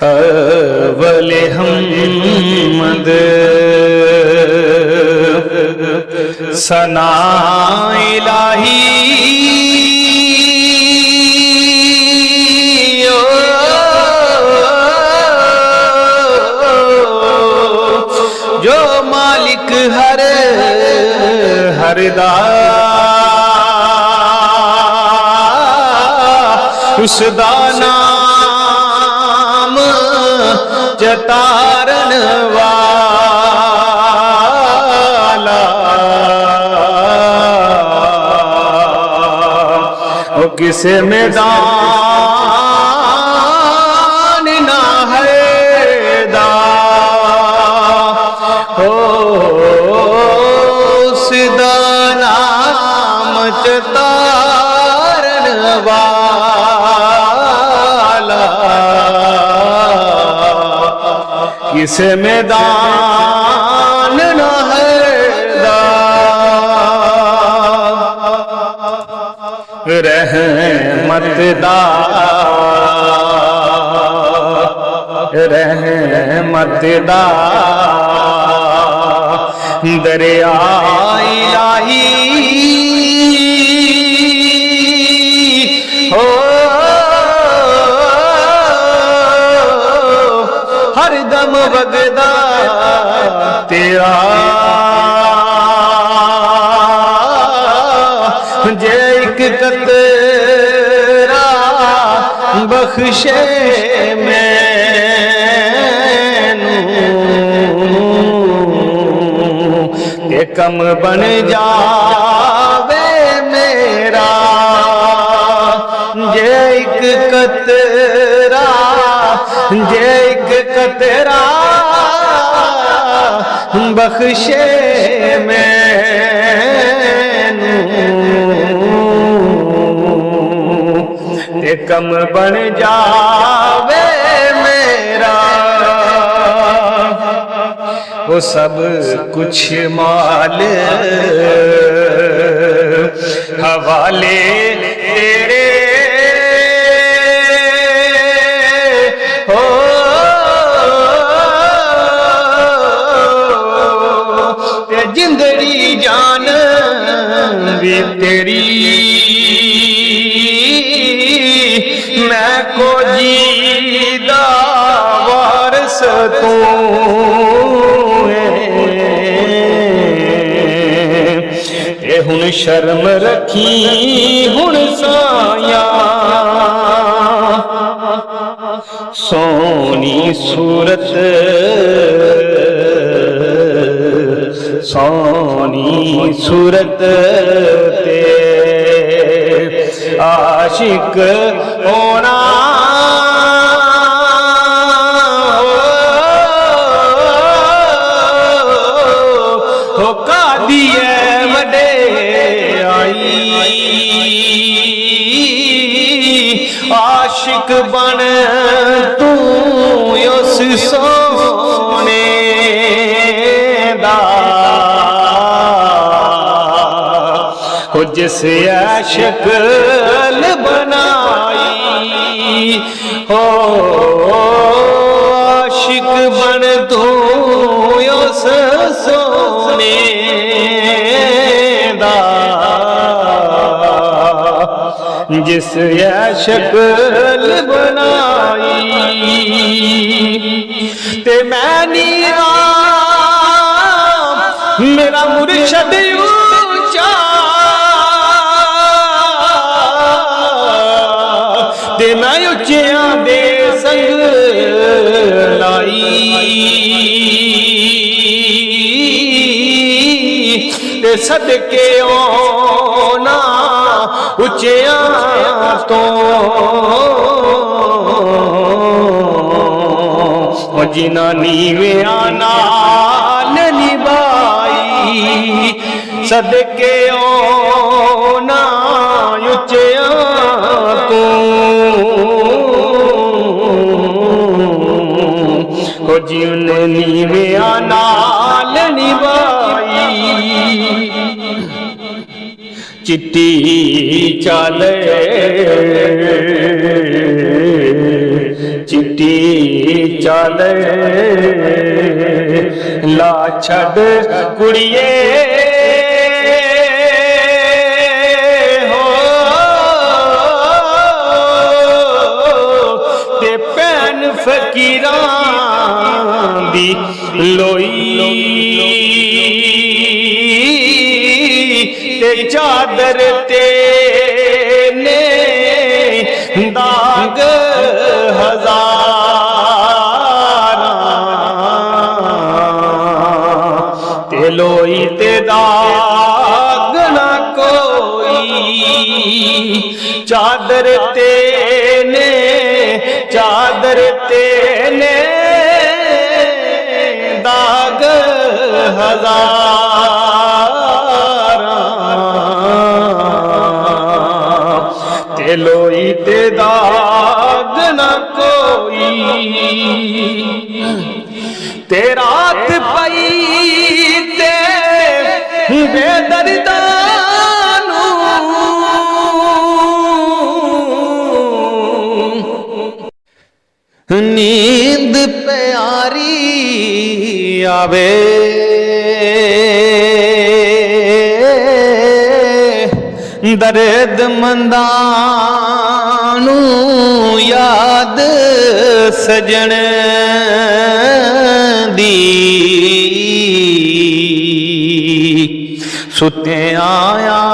अवले हमद सना इलाही जो मालिक हरदा उसदा नाम जतारन वाला वो किसे मैदान ना है दा हो उसदा नाम जतारन वाला किसे मैदान न है रहमतदा दरिया इलाही हो हर दम वगदा तेरा जे एक कतरा बख्शे मैनू के कम बन जावे मेरा जे एक कतरा जे एक कतरा बख्शे मैनू ते कम बन जावे मेरा वो सब कुछ माल हवाले तेरे हो ते जिंदड़ी जान भी तेरी मैं को जीदा वारस तू ए हुन शर्म रखी हुन साया सोनी सूरत ते आशिक होना हो का दिए वडे आई आशिक बन तू उस सोने दा हो जिस शक्ल बनाई हो आशिक बन तू उस सोने दा जिस शक्ल बनाई ते मैं नीवा मेरा मुर्शद ऊंचा ते मैं उच्चियां दे संग लाई ते सदके ओना उच्चियां तो जिना नीविया नाल निभाई सदके ओना उच्चियां तो जिन नीविया नाल निभाई चिट्टी चाले चिट्टी चादर ला छड़ कुड़िए हो ते भैन फकीरां दी लोई ते चादर ते ने दाग हज़ारां ते लोई ते दाग ना कोई चादर ते ने दाग हज़ारां ते लोई ते दाग ना कोई ते रात पई ते बेदर्दानू नींद प्यारी आवे दर्द मंदानू याद सजन दी सुत्ते आया